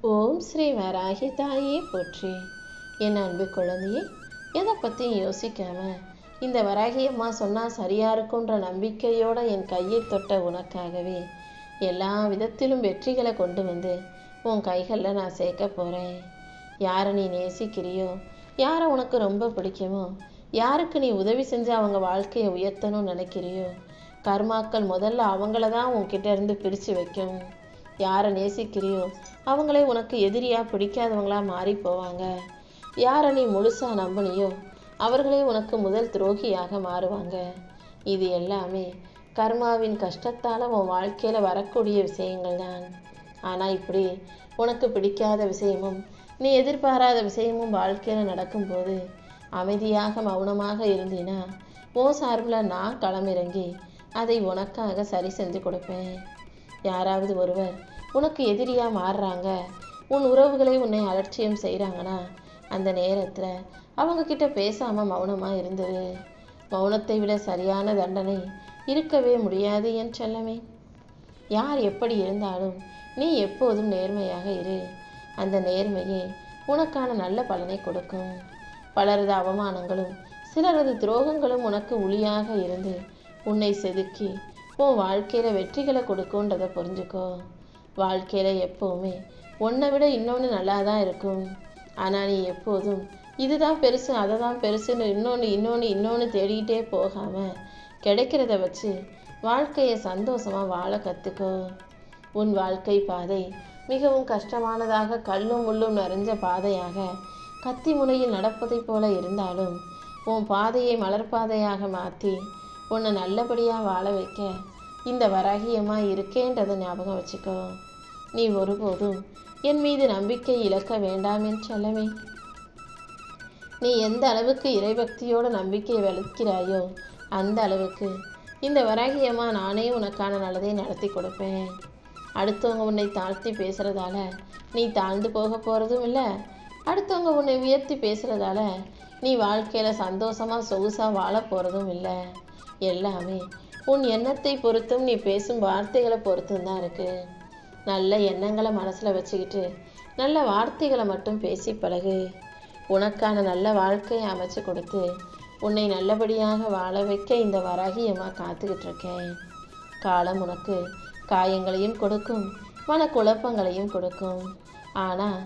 ஓம் ஸ்ரீ வராகி தாயே போற்றி. என் அன்பு குழந்தையே, எதை பற்றியும் யோசிக்காம இந்த வராகி அம்மா சொன்னால் சரியாக இருக்குன்ற நம்பிக்கையோட என் கையை தொட்ட உனக்காகவே எல்லா விதத்திலும் வெற்றிகளை கொண்டு வந்து உன் கைகளில் நான் சேர்க்க போகிறேன். யாரை நீ நேசிக்கிறியோ, யாரை உனக்கு ரொம்ப பிடிக்குமோ, யாருக்கு நீ உதவி செஞ்சு அவங்க வாழ்க்கையை உயர்த்தணும்னு நினைக்கிறியோ, கர்மாக்கள் முதல்ல அவங்கள தான் உன்கிட்ட இருந்து பிரித்து வைக்கும். யாரை நேசிக்கிறியோ அவங்களே உனக்கு எதிரியாக பிடிக்காதவங்களா மாறி போவாங்க. யாரை நீ முழுசாக நம்பினியோ அவர்களே உனக்கு முதல் துரோகியாக மாறுவாங்க. இது எல்லாமே கர்மாவின் கஷ்டத்தால் உன் வாழ்க்கையில் வரக்கூடிய விஷயங்கள் தான். ஆனால் இப்படி உனக்கு பிடிக்காத விஷயமும் நீ எதிர்பாராத விஷயமும் வாழ்க்கையில் நடக்கும்போது அமைதியாக மௌனமாக இருந்தீன்னா உன் சார்பில் நான் களமிறங்கி அதை உனக்காக சரி செஞ்சு கொடுப்பேன். யாராவது ஒருவர் உனக்கு எதிரியாக மாறுறாங்க, உன் உறவுகளை உன்னை அலட்சியம் செய்கிறாங்கன்னா அந்த நேரத்தில் அவங்கக்கிட்ட பேசாமல் மௌனமாக இருந்தது. மௌனத்தை விட சரியான தண்டனை இருக்கவே முடியாது என் செல்லமே. யார் எப்படி இருந்தாலும் நீ எப்போதும் நேர்மையாக இரு. அந்த நேர்மையே உனக்கான நல்ல பலனை கொடுக்கும். பலரது அவமானங்களும் சிலரது துரோகங்களும் உனக்கு ஒளியாக இருந்து உன்னை செதுக்கி உன் வாழ்க்கையில் வெற்றிகளை கொடுக்குன்றதை புரிஞ்சுக்கோ. வாழ்க்கையில் எப்போவுமே ஒன்றை விட இன்னொன்று நல்லா தான் இருக்கும். ஆனால் நீ எப்போதும் இதுதான் பெருசு, அதை தான் பெருசுன்னு இன்னொன்று தேடிக்கிட்டே போகாமல் கிடைக்கிறத வச்சு வாழ்க்கையை சந்தோஷமாக வாழ கற்றுக்கோ. உன் வாழ்க்கை பாதை மிகவும் கஷ்டமானதாக கல்லும் முள்ளும் நிறைஞ்ச பாதையாக கத்தி முனையில் நடப்பதை போல இருந்தாலும் உன் பாதையை மலர்பாதையாக மாற்றி உன்னை நல்லபடியாக வாழ வைக்க இந்த வராகியமாக இருக்கேன்றதை ஞாபகம் வச்சுக்கோ. நீ ஒருபோதும் என் மீது நம்பிக்கை இழக்க வேண்டாம் என் செல்லமே. நீ எந்த அளவுக்கு இறைபக்தியோட நம்பிக்கை வளர்க்கிறாயோ அந்த அளவுக்கு இந்த வராகியம்மா நானே உனக்கான நல்லதை நடத்தி கொடுப்பேன். அடுத்தவங்க உன்னை தாழ்த்தி பேசுகிறதால நீ தாழ்ந்து போக போகிறதும் இல்லை, அடுத்தவங்க உன்னை உயர்த்தி பேசுகிறதால நீ வாழ்க்கையில் சந்தோஷமாக சொகுசாக வாழ போகிறதும் இல்லை. எல்லாமே உன் எண்ணத்தை பொறுத்தும் நீ பேசும் வார்த்தைகளை பொறுத்தும் தான் இருக்குது. நல்ல எண்ணங்களை மனசில் வச்சுக்கிட்டு நல்ல வார்த்தைகளை மட்டும் பேசி பழகு. உனக்கான நல்ல வாழ்க்கையை அமைச்சு கொடுத்து உன்னை நல்லபடியாக வாழ வைக்க இந்த வராகியம்மா காத்துக்கிட்டு இருக்கேன். காலம் உனக்கு காயங்களையும் கொடுக்கும், மனக்குழப்பங்களையும் கொடுக்கும். ஆனால்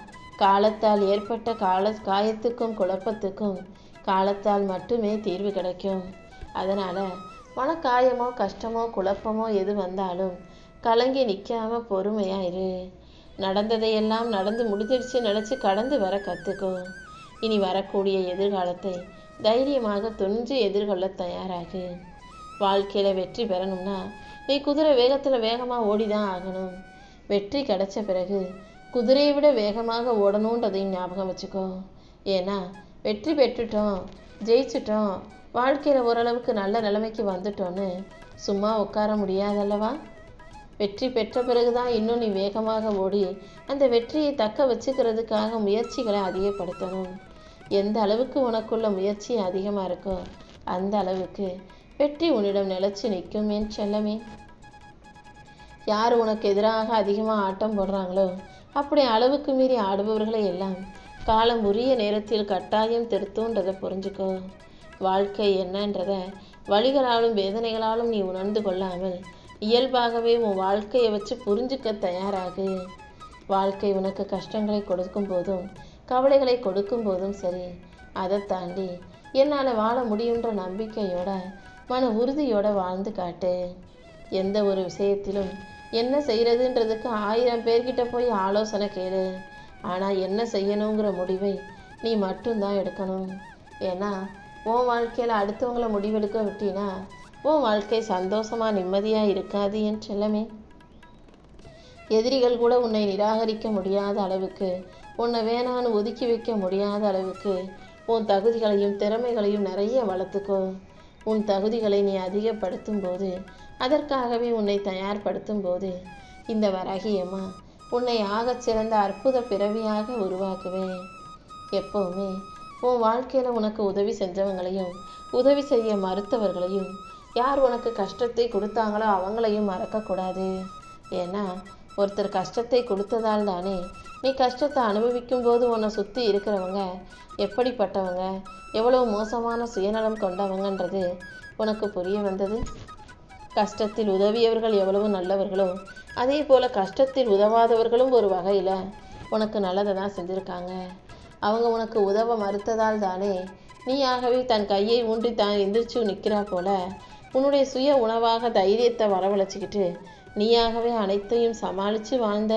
காலத்தால் ஏற்பட்ட காயத்துக்கும் குழப்பத்துக்கும் காலத்தால் மட்டுமே தீர்வு கிடைக்கும். அதனால் மனக்காயமோ கஷ்டமோ குழப்பமோ எது வந்தாலும் கலங்கி நிற்காம பொறுமையாக இரு. நடந்ததையெல்லாம் நடந்து முடிஞ்சிடுச்சு நினச்சி கடந்து வர கற்றுக்கோ. இனி வரக்கூடிய எதிர்காலத்தை தைரியமாக துணிஞ்சு எதிர்கொள்ள தயாராகு. வாழ்க்கையில் வெற்றி பெறணும்னா நீ குதிரை வேகத்தில் வேகமாக ஓடிதான் ஆகணும். வெற்றி கிடைச்ச பிறகு குதிரையை விட வேகமாக ஓடணுன்றதையும் ஞாபகம் வச்சுக்கோ. ஏன்னா வெற்றி பெற்றுட்டோம், ஜெயிச்சிட்டோம், வாழ்க்கையில் ஓரளவுக்கு நல்ல நிலைமைக்கு வந்துட்டோன்னு சும்மா உட்கார முடியாதல்லவா. வெற்றி பெற்ற பிறகுதான் இன்னும் நீ வேகமாக ஓடி அந்த வெற்றியை தக்க வச்சுக்கிறதுக்காக முயற்சிகளை அதிகப்படுத்தணும். எந்த அளவுக்கு உனக்குள்ள முயற்சி அதிகமாக இருக்கோ அந்த அளவுக்கு வெற்றி உன்னிடம் நிலைச்சு நிற்கும் என் செல்லமே. யார் உனக்கு எதிராக அதிகமாக ஆட்டம் போடுறாங்களோ அப்படி அளவுக்கு மீறி ஆடுபவர்களை எல்லாம் காலம் உரிய நேரத்தில் கட்டாயம் திருத்துன்றதை புரிஞ்சுக்கோ. வாழ்க்கை என்னன்றதை வலிகளாலும் வேதனைகளாலும் நீ உணர்ந்து கொள்ளாமல் இயல்பாகவே உன் வாழ்க்கையை வச்சு புரிஞ்சுக்க தயாராகு. வாழ்க்கை உனக்கு கஷ்டங்களை கொடுக்கும் போதும் கவலைகளை கொடுக்கும் போதும் சரி, அதை தாண்டி என்னால் வாழ முடியுன்ற நம்பிக்கையோட மன உறுதியோட வாழ்ந்து காட்டு. எந்த ஒரு விஷயத்திலும் என்ன செய்கிறதுன்றதுக்கு 1000 பேர்கிட்ட போய் ஆலோசனை கேளு. ஆனால் என்ன செய்யணுங்கிற முடிவை நீ மட்டும்தான் எடுக்கணும். ஏன்னா உன் வாழ்க்கையில் அடுத்தவங்களை முடிவெடுக்க விட்டினா உன் வாழ்க்கை சந்தோஷமாக நிம்மதியாக இருக்காது என் செல்லமே. எதிரிகள் கூட உன்னை நிராகரிக்க முடியாத அளவுக்கு, உன்னை வேணான்னு ஒதுக்கி வைக்க முடியாத அளவுக்கு உன் தகுதிகளையும் திறமைகளையும் நிறைய வளர்த்துக்கோ. உன் தகுதிகளை நீ அதிகப்படுத்தும் போது, அதற்காகவே உன்னை தயார்படுத்தும் போது இந்த வராகியம்மா உன்னை ஆகச்சிறந்த அற்புத பிறவியாக உருவாக்குவேன். எப்போவுமே உன் வாழ்க்கையில் உனக்கு உதவி செஞ்சவங்களையும் உதவி செய்ய மறுத்தவர்களையும் யார் உனக்கு கஷ்டத்தை கொடுத்தாங்களோ அவங்களையும் மறக்கக்கூடாது. ஏன்னா ஒருத்தர் கஷ்டத்தை கொடுத்ததால் தானே நீ கஷ்டத்தை அனுபவிக்கும் போது உன்னை சுற்றி இருக்கிறவங்க எப்படிப்பட்டவங்க, எவ்வளவு மோசமான சுயநலம் கொண்டவங்கன்றது உனக்கு புரிய வந்தது. கஷ்டத்தில் உதவியவர்கள் எவ்வளவு நல்லவர்களோ அதே போல் கஷ்டத்தில் உதவாதவர்களும் ஒரு வகையில் உனக்கு நல்லதை தான் செஞ்சுருக்காங்க. அவங்க உனக்கு உதவ மறுத்ததால் தானே நீயாகவே தன் கையை ஊன்றி தான் எந்திரிச்சு நிற்கிறா போல உன்னுடைய சுய உணவாக தைரியத்தை வரவழைச்சிக்கிட்டு நீயாகவே அனைத்தையும் சமாளித்து வாழ்ந்த.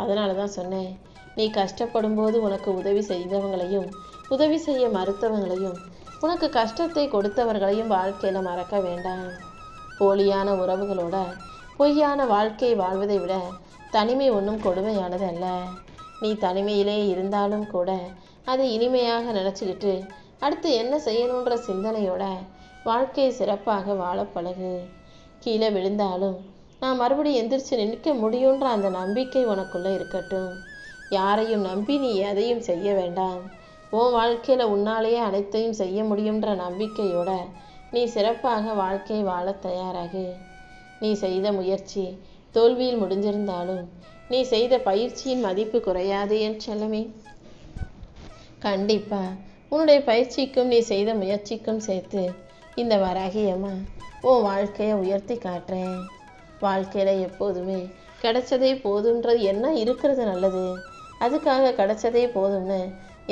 அதனால தான் சொன்னேன், நீ கஷ்டப்படும் போது உனக்கு உதவி செய்தவங்களையும் உதவி செய்ய மறுத்தவங்களையும் உனக்கு கஷ்டத்தை கொடுத்தவர்களையும் வாழ்க்கையில் மறக்க வேண்டாம். போலியான உறவுகளோட பொய்யான வாழ்க்கை வாழ்வதை விட தனிமை ஒன்றும் கொடுமையானது அல்ல. நீ தனிமையிலே இருந்தாலும் கூட அதை இனிமையாக நினச்சிக்கிட்டு அடுத்து என்ன செய்யணுன்ற சிந்தனையோட வாழ்க்கையை சிறப்பாக வாழ பழகு. கீழே விழுந்தாலும் நான் மறுபடியும் எந்திரிச்சு நிற்க முடியுன்ற அந்த நம்பிக்கை உனக்குள்ளே இருக்கட்டும். யாரையும் நம்பி நீ எதையும் செய்ய வேண்டாம். உன் வாழ்க்கையில் உன்னாலேயே அனைத்தையும் செய்ய முடியுன்ற நம்பிக்கையோட நீ சிறப்பாக வாழ்க்கையை வாழ தயாராகு. நீ செய்த முயற்சி தோல்வியில் முடிஞ்சிருந்தாலும் நீ செய்த பயிற்சியின் மதிப்பு குறையாது என் செல்லமே. கண்டிப்பா உன்னுடைய பயிற்சிக்கும் நீ செய்த முயற்சிக்கும் சேர்த்து இந்த வராகியம்மா உன் வாழ்க்கையை உயர்த்தி காட்டுறேன். வாழ்க்கையில் எப்போதுமே கிடைச்சதே போதுன்றது என்ன இருக்கிறது நல்லது. அதுக்காக கிடைச்சதே போதும்னு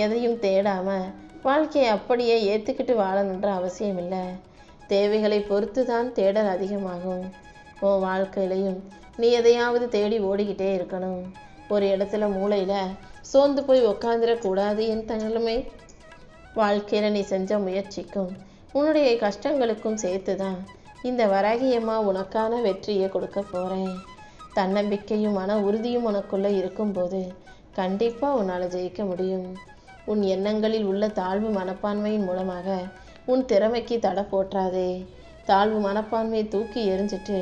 எதையும் தேடாமல் வாழ்க்கையை அப்படியே ஏற்றுக்கிட்டு வாழணுன்ற அவசியம் இல்லை. தேவைகளை பொறுத்து தான் தேடல் அதிகமாகும். உன் வாழ்க்கையிலையும் நீ எதையாவது தேடி ஓடிக்கிட்டே இருக்கணும். ஒரு இடத்துல மூளையில் சோர்ந்து போய் உக்காந்துடக்கூடாது என் தனிமை. வாழ்க்கையில் நீ செஞ்ச முயற்சிக்கும் உன்னுடைய கஷ்டங்களுக்கும் சேர்த்து தான் இந்த வராகியம்மா உனக்கான வெற்றியை கொடுக்க போகிறேன். தன்னம்பிக்கையும் மன உறுதியும் உனக்குள்ளே இருக்கும்போது கண்டிப்பாக உன்னால் ஜெயிக்க முடியும். உன் எண்ணங்களில் உள்ள தாழ்வு மனப்பான்மையின் மூலமாக உன் திறமைக்கு தடை போற்றாதே. தாழ்வு மனப்பான்மையை தூக்கி எறிஞ்சிட்டு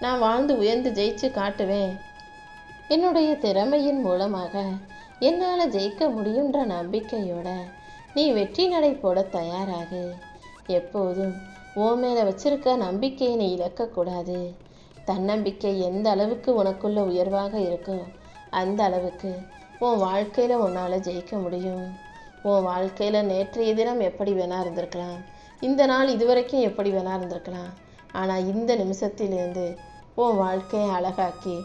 நான் வாழ்ந்து உயர்ந்து ஜெயிச்சு காட்டுவேன், என்னுடைய திறமையின் மூலமாக என்னால் ஜெயிக்க முடியுன்ற நம்பிக்கையோட நீ வெற்றி நடை போட தயாராகு. எப்போதும் உன் மேலே வச்சிருக்க நம்பிக்கையை நீ இழக்கக்கூடாது. தன்னம்பிக்கை எந்த அளவுக்கு உனக்குள்ள உயர்வாக இருக்கோ அந்த அளவுக்கு உன் வாழ்க்கையில் உன்னால் ஜெயிக்க முடியும். உன் வாழ்க்கையில் நேற்றைய தினம் எப்படி வேணா இருந்திருக்கலாம், இந்த நாள் இதுவரைக்கும் எப்படி வேணா இருந்திருக்கலாம். ஆனால் இந்த நிமிஷத்திலிருந்து உன் வாழ்க்கையை அழகாக்கி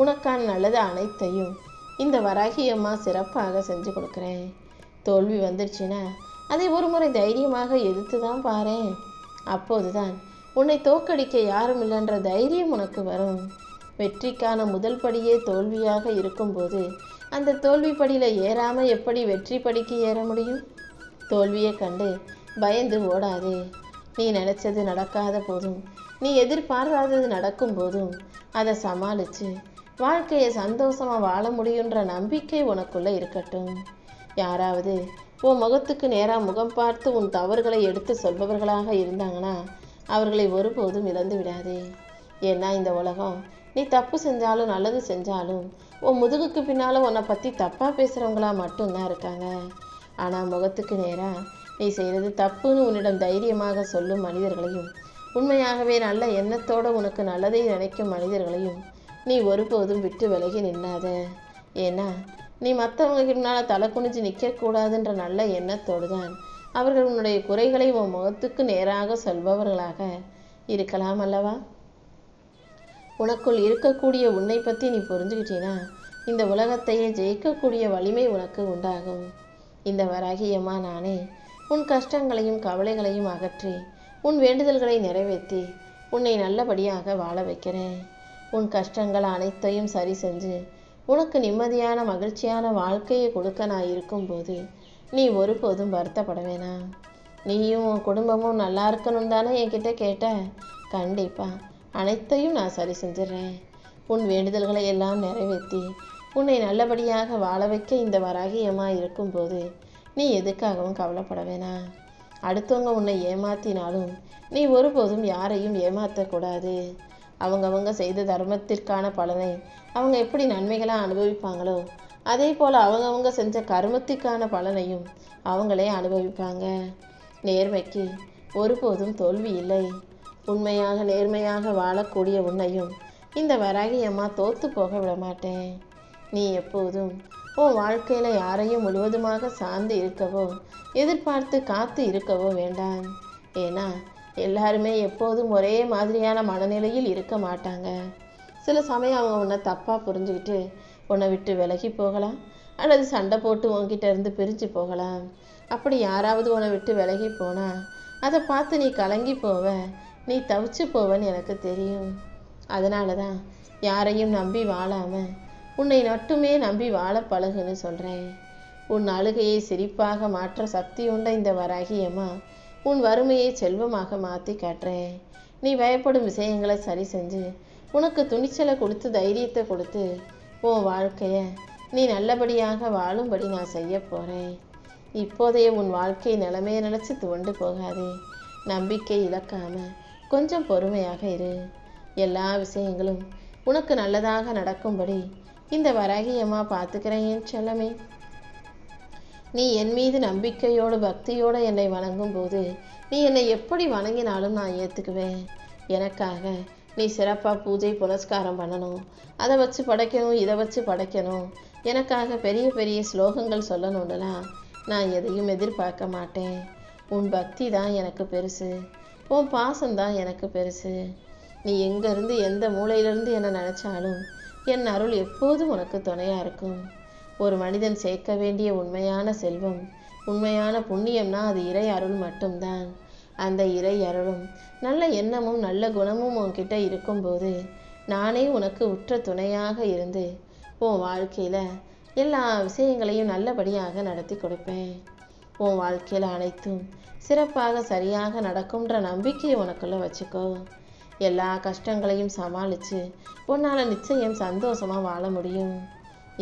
உனக்கான நல்லது அனைத்தையும் இந்த வராகியம்மா சிறப்பாக செஞ்சு கொடுக்குறேன். தோல்வி வந்துடுச்சுன்னா அதை ஒரு முறை தைரியமாக எதிர்த்து தான் பாரேன். அப்போதுதான் உன்னை தோற்கடிக்க யாரும் இல்லைன்ற தைரியம் உனக்கு வரும். வெற்றிக்கான முதல் படியே தோல்வியாக இருக்கும்போது அந்த தோல்வி படியில் ஏறாமல் எப்படி வெற்றி படிக்கு ஏற முடியும்? தோல்வியை கண்டு பயந்து ஓடாதே. நீ நினச்சது நடக்காத போதும், நீ எதிர்பாராதது நடக்கும் போதும் அதை சமாளித்து வாழ்க்கையை சந்தோஷமாக வாழ முடியுன்ற நம்பிக்கை உனக்குள்ளே இருக்கட்டும். யாராவது உன் முகத்துக்கு நேராக முகம் பார்த்து உன் தவறுகளை எடுத்து சொல்பவர்களாக இருந்தாங்கன்னா அவர்களை ஒருபோதும் இழந்து விடாதே. ஏன்னா இந்த உலகம் நீ தப்பு செஞ்சாலும் நல்லது செஞ்சாலும் உன் முதுகுக்கு பின்னால் உன்னை பற்றி தப்பாக பேசுகிறவங்களா மட்டும்தான் இருக்காங்க. ஆனால் முகத்துக்கு நேராக நீ செய்கிறது தப்புன்னு உன்னிடம் தைரியமாக சொல்லும் மனிதர்களையும் உண்மையாகவே நல்ல எண்ணத்தோடு உனக்கு நல்லதை நினைக்கும் மனிதர்களையும் நீ ஒருபோதும் விட்டு விலகி நின்னாத. ஏன்னா நீ மற்றவங்க முன்னால் தலை குனிஞ்சு நிற்கக்கூடாதுன்ற நல்ல எண்ணத்தோடு தான் அவர்கள் உன்னுடைய குறைகளை உன் முகத்துக்கு நேராக சொல்பவர்களாக இருக்கலாம் அல்லவா? உனக்குள் இருக்கக்கூடிய உன்னை பற்றி நீ புரிஞ்சுக்கிட்டீன்னா இந்த உலகத்தையே ஜெயிக்கக்கூடிய வலிமை உனக்கு உண்டாகும். இந்த வராகியம்மா நானே உன் கஷ்டங்களையும் கவலைகளையும் அகற்றி உன் வேண்டுதல்களை நிறைவேற்றி உன்னை நல்லபடியாக வாழ வைக்கிறேன். உன் கஷ்டங்கள் அனைத்தையும் சரி செஞ்சு உனக்கு நிம்மதியான மகிழ்ச்சியான வாழ்க்கையை கொடுக்க நான் இருக்கும்போது நீ ஒருபோதும் வருத்தப்பட வேணாம். நீயும் உன் குடும்பமும் நல்லா இருக்கணும் தானே என்கிட்ட கேட்ட? கண்டிப்பாக அனைத்தையும் நான் சரி செஞ்சிடறேன். உன் வேண்டுதல்களை எல்லாம் நிறைவேற்றி உன்னை நல்லபடியாக வாழ வைக்க இந்த வராகியம்மா இருக்கும்போது நீ எதுக்காகவும் கவலைப்பட வேணாம். அடுத்தவங்க உன்னை ஏமாத்தினாலும் நீ ஒருபோதும் யாரையும் ஏமாற்றக்கூடாது. அவங்கவங்க செய்த தர்மத்திற்கான பலனை அவங்க எப்படி நன்மைகளாக அனுபவிப்பாங்களோ அதே போல் அவங்கவங்க செஞ்ச கர்மத்திற்கான பலனையும் அவங்களே அனுபவிப்பாங்க. நேர்மைக்கு ஒருபோதும் தோல்வி இல்லை. உண்மையாக நேர்மையாக வாழக்கூடிய உன்னையும் இந்த வராகியம்மா தோற்று போக விட மாட்டேன். நீ எப்போதும் உன் வாழ்க்கையில் யாரையும் முழுவதுமாக சார்ந்து இருக்கவோ எதிர்பார்த்து காத்து இருக்கவோ வேண்டாம். ஏன்னா எல்லாருமே எப்போதும் ஒரே மாதிரியான மனநிலையில் இருக்க மாட்டாங்க. சில சமயம் அவங்க உன்னை தப்பாக புரிஞ்சுக்கிட்டு உன்னை விட்டு விலகி போகலாம், அல்லது சண்டை போட்டு உன்கிட்ட இருந்து பிரிஞ்சு போகலாம். அப்படி யாராவது உன்னை விட்டு விலகி போனால் அதை பார்த்து நீ கலங்கி போவ, நீ தவிச்சு போவன்னு எனக்கு தெரியும். அதனால தான் யாரையும் நம்பி வாழாமல் உன்னை மட்டுமே நம்பி வாழ பழகுன்னு சொல்கிறேன். உன் அழுகையை சிரிப்பாக மாற்ற சக்தி உண்ட இந்த வராகியம்மா உன் வறுமையை செல்வமாக மாற்றி காட்டுறேன். நீ பயப்படும் விஷயங்களை சரி செஞ்சு உனக்கு துணிச்சலை கொடுத்து தைரியத்தை கொடுத்து உன் வாழ்க்கையை நீ நல்லபடியாக வாழும்படி நான் செய்ய போகிறேன். இப்போதைய உன் வாழ்க்கை நிலைமையை நினச்சி துவண்டு போகாதே. நம்பிக்கை இழக்காம கொஞ்சம் பொறுமையாக இரு. எல்லா விஷயங்களும் உனக்கு நல்லதாக நடக்கும்படி இந்த வராகியம்மா பார்த்துக்கிறேன் என் செல்லமே. நீ என் மீது நம்பிக்கையோடு பக்தியோடு என்னை வணங்கும் போது நீ என்னை எப்படி வணங்கினாலும் நான் ஏற்றுக்குவேன். எனக்காக நீ சிறப்பாக பூஜை புனஸ்காரம் பண்ணணும், அதை வச்சு படைக்கணும், இதை வச்சு படைக்கணும், எனக்காக பெரிய பெரிய ஸ்லோகங்கள் சொல்லணும்லாம் நான் எதையும் எதிர்பார்க்க மாட்டேன். உன் பக்தி தான் எனக்கு பெருசு, உன் பாசம்தான் எனக்கு பெருசு. நீ எங்கேருந்து எந்த மூலையிலிருந்து என்னை நினச்சாலும் என் அருள் எப்போதும் உனக்கு துணையாக இருக்கும். ஒரு மனிதன் சேர்க்க வேண்டிய உண்மையான செல்வம், உண்மையான புண்ணியம்னா அது இறை அருள் மட்டும்தான். அந்த இறை அருளும் நல்ல எண்ணமும் நல்ல குணமும் உன்கிட்ட இருக்கும்போது நானே உனக்கு உற்ற துணையாக இருந்து உன் வாழ்க்கையில் எல்லா விஷயங்களையும் நல்லபடியாக நடத்தி கொடுப்பேன். உன் வாழ்க்கையில் அனைத்தும் சிறப்பாக சரியாக நடக்கும்ன்ற நம்பிக்கையை உனக்குள்ள வச்சுக்கோ. எல்லா கஷ்டங்களையும் சமாளித்து உன்னால் நிச்சயம் சந்தோஷமாக வாழ முடியும்.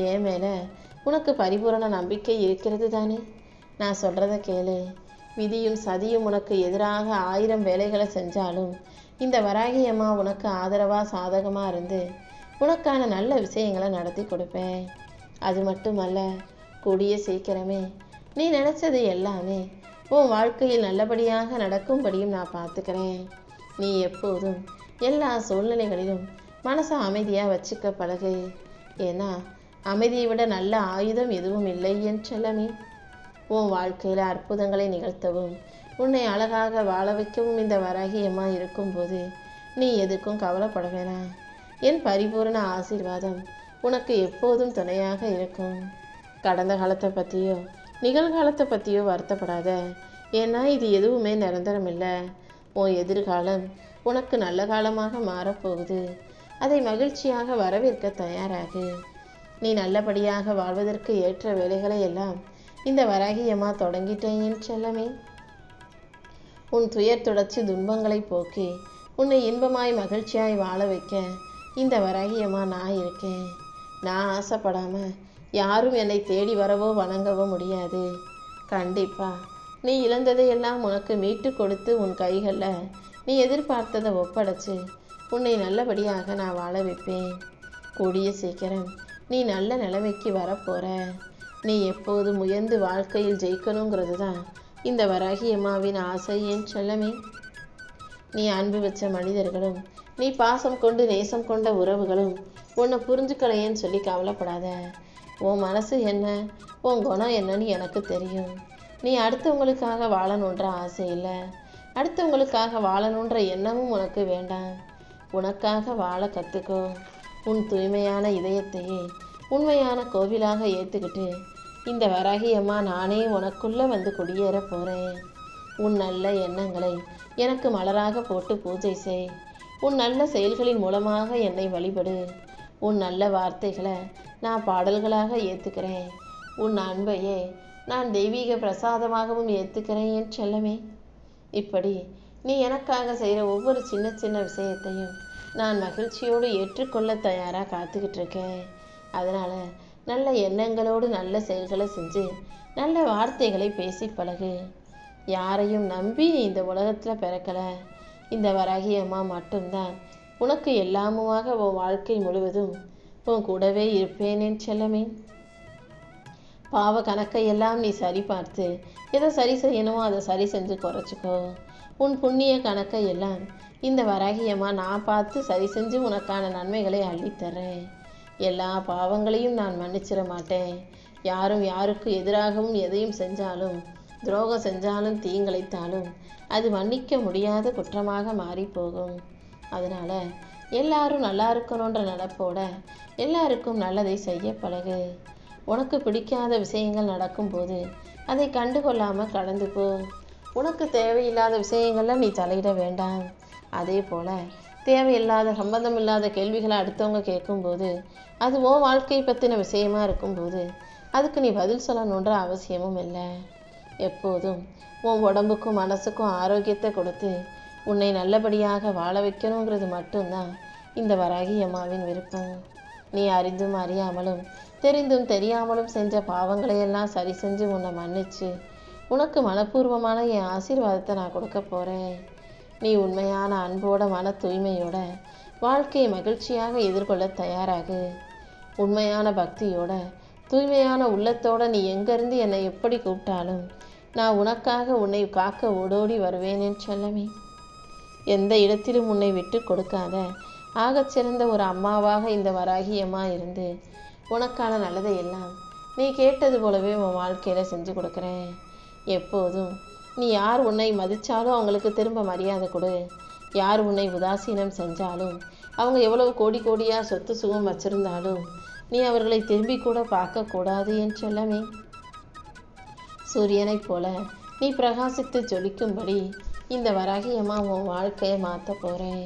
என் மேலே உனக்கு பரிபூரண நம்பிக்கை இருக்கிறது தானே? நான் சொல்கிறத கேளு. விதியும் சதியும் உனக்கு எதிராக 1000 வேலைகளை செஞ்சாலும் இந்த வராகியம்மா உனக்கு ஆதரவாக சாதகமாக இருந்து உனக்கான நல்ல விஷயங்களை நடத்தி கொடுப்பேன். அது மட்டுமல்ல, கூடிய சீக்கிரமே நீ நினச்சது எல்லாமே உன் வாழ்க்கையில் நல்லபடியாக நடக்கும்படியும் நான் பார்த்துக்கிறேன். நீ எப்போதும் எல்லா சூழ்நிலைகளிலும் மனசை அமைதியாக வச்சுக்க பழகு. ஏன்னா அமைதியை விட நல்ல ஆயுதம் எதுவும் இல்லை என் செல்லமே. உன் வாழ்க்கையில் அற்புதங்களை நிகழ்த்தவும் உன்னை அழகாக வாழ வைக்கவும் இந்த வராகியம்மா இருக்கும்போது நீ எதுக்கும் கவலைப்பட வேணாம். என் பரிபூரண ஆசீர்வாதம் உனக்கு எப்போதும் துணையாக இருக்கும். கடந்த காலத்தை பற்றியோ நிகழ்காலத்தை பற்றியோ வருத்தப்படாத. ஏன்னா இது எதுவுமே நிரந்தரம் இல்லை. உன் எதிர்காலம் உனக்கு நல்ல காலமாக மாறப்போகுது. அதை மகிழ்ச்சியாக வரவேற்க தயாராகு. நீ நல்லபடியாக வாழ்வதற்கு ஏற்ற வேலைகளை எல்லாம் இந்த வராகியம்மா தொடங்கிட்டேன் என் செல்லமே. உன் துயர் தொடர்ச்சி துன்பங்களை போக்கி உன்னை இன்பமாய் மகிழ்ச்சியாய் வாழ வைக்க இந்த வராகியம்மா நான் இருக்கேன். நான் ஆசைப்படாமல் யாரும் என்னை தேடி வரவோ வணங்கவோ முடியாது. கண்டிப்பாக நீ இழந்ததையெல்லாம் உனக்கு மீட்டு கொடுத்து உன் கைகளில் நீ எதிர்பார்த்ததை ஒப்படைச்சு உன்னை நல்லபடியாக நான் வாழ வைப்பேன். கூடிய சீக்கிரம் நீ நல்ல நிலைமைக்கு வரப்போகிற. நீ எப்போது முயன்று வாழ்க்கையில் ஜெயிக்கணுங்கிறது தான் இந்த வராகியம்மாவின் ஆசை என் செல்லமே. நீ அன்பு வச்ச மனிதர்களும் நீ பாசம் கொண்டு நேசம் கொண்ட உறவுகளும் உன்னை புரிஞ்சுக்கலையேன்னு சொல்லி கவலைப்படாத. உன் மனசு என்ன, உன் குணம் என்னன்னு எனக்கு தெரியும். நீ அடுத்தவங்களுக்காக வாழணுன்ற ஆசை இல்லை, அடுத்தவங்களுக்காக வாழணுன்ற எண்ணமும் உனக்கு வேண்டாம். உனக்காக வாழ கற்றுக்கோ. உன் தூய்மையான இதயத்தையே உண்மையான கோவிலாக ஏற்றுக்கிட்டு இந்த வராகியம்மா நானே உனக்குள்ளே வந்து குடியேற போகிறேன். உன் நல்ல எண்ணங்களை எனக்கு மலராக போட்டு பூஜை செய். உன் நல்ல செயல்களின் மூலமாக என்னை வழிபடு. உன் நல்ல வார்த்தைகளை நான் பாடல்களாக ஏற்றுக்கிறேன். உன் அன்பையே நான் தெய்வீக பிரசாதமாகவும் ஏற்றுக்கிறேன் என் செல்லமே. இப்படி நீ எனக்காக செய்கிற ஒவ்வொரு சின்ன சின்ன விஷயத்தையும் நான் மகிழ்ச்சியோடு ஏற்றுக்கொள்ள தயாராக காத்துக்கிட்டு இருக்கேன். அதனால் நல்ல எண்ணங்களோடு நல்ல செயல்களை செஞ்சு நல்ல வார்த்தைகளை பேசி பழகு. யாரையும் நம்பி இந்த உலகத்தில் பிறக்கலை. இந்த வராகியம்மா மட்டும்தான் உனக்கு எல்லாமுமாக உன் வாழ்க்கை முழுவதும் உன் கூடவே இருப்பேன் என் செல்லமே. பாவ கணக்கையெல்லாம் நீ சரி பார்த்து எதை சரி செய்யணுமோ அதை சரி செஞ்சு குறைச்சிக்கோ. உன் புண்ணிய கணக்கை எல்லாம் இந்த வராகியம்மா நான் பார்த்து சரி செஞ்சு உனக்கான நன்மைகளை அள்ளித்தர்றேன். எல்லா பாவங்களையும் நான் மன்னிச்சிட மாட்டேன். யாரும் யாருக்கு எதிராகவும் எதையும் செஞ்சாலும், துரோகம் செஞ்சாலும், தீங்கிழைத்தாலும் அது மன்னிக்க முடியாத குற்றமாக மாறி போகும். அதனால எல்லாரும் நல்லா இருக்கணுன்ற நினைப்போட எல்லாருக்கும் நல்லதை செய்ய பழகு. உனக்கு பிடிக்காத விஷயங்கள் நடக்கும்போது அதை கண்டுகொள்ளாம கடந்து போ. உனக்கு தேவையில்லாத விஷயங்கள்ல நீ தலையிட வேண்டாம். அதே போல தேவையில்லாத சம்பந்தம் இல்லாத கேள்விகளை அடுத்தவங்க கேட்கும்போது அது உன் வாழ்க்கையை பற்றின விஷயமா இருக்கும்போது அதுக்கு நீ பதில் சொல்லணுன்ற அவசியமும் இல்லை. எப்போதும் உன் உடம்புக்கும் மனசுக்கும் ஆரோக்கியத்தை கொடுத்து உன்னை நல்லபடியாக வாழ வைக்கணுங்கிறது மட்டும்தான் இந்த வராகி அம்மாவின் விருப்பம். நீ அறிந்தும் அறியாமலும் தெரிந்தும் தெரியாமலும் செஞ்ச பாவங்களையெல்லாம் சரி செஞ்சு உன்னை மன்னிச்சு உனக்கு மனப்பூர்வமான என் ஆசீர்வாதத்தை நான் கொடுக்க போகிறேன். நீ உண்மையான அன்போட மன தூய்மையோட வாழ்க்கையை மகிழ்ச்சியாக எதிர்கொள்ள தயாராகு. உண்மையான பக்தியோட தூய்மையான உள்ளத்தோட நீ எங்கேருந்து என்னை எப்படி கூப்பிட்டாலும் நான் உனக்காக உன்னை காக்க ஓடோடி வருவேன் என் செல்லமே. எந்த இடத்திலும் உன்னை விட்டு கொடுக்காத ஆகச்சிறந்த ஒரு அம்மாவாக இந்த வராகி அம்மா இருந்து உனக்கான நல்லதை எல்லாம் நீ கேட்டது போலவே உன் வாழ்க்கையில் செஞ்சு கொடுக்குறேன். எப்போதும் நீ யார் உன்னை மதித்தாலும் அவங்களுக்கு திரும்ப மரியாதை கொடு. யார் உன்னை உதாசீனம் செஞ்சாலும், அவங்க எவ்வளவு கோடி கோடியாக சொத்து சுகம் வச்சிருந்தாலும் நீ அவர்களை திரும்பி கூட பார்க்கக்கூடாது என் செல்லமே. சூரியனைப் போல நீ பிரகாசித்து ஜொலிக்கும்படி இந்த வராகி அம்மா உன் வாழ்க்கையை மாற்ற போகிறேன்.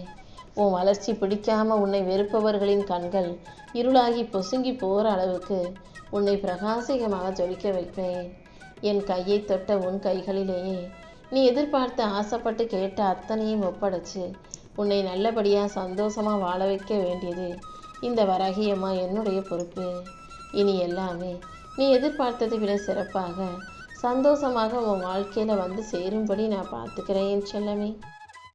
உன் வளர்ச்சி பிடிக்காம உன்னை வெறுப்பவர்களின் கண்கள் இருளாகி பொசுங்கி போகிற அளவுக்கு உன்னை பிரகாசிகமாக ஜொலிக்க வைப்பேன். என் கையை தொட்ட உன் கைகளிலேயே நீ எதிர்பார்த்து ஆசைப்பட்டு கேட்ட அத்தனையும் ஒப்படைச்சு உன்னை நல்லபடியாக சந்தோஷமாக வாழ வைக்க வேண்டியது இந்த வராகி அம்மா என்னுடைய பொறுப்பு. இனி எல்லாமே நீ எதிர்பார்த்ததை விட சிறப்பாக சந்தோஷமாக உன் வாழ்க்கையில் வந்து சேரும்படி நான் பார்த்துக்கிறேன் என் செல்லமே.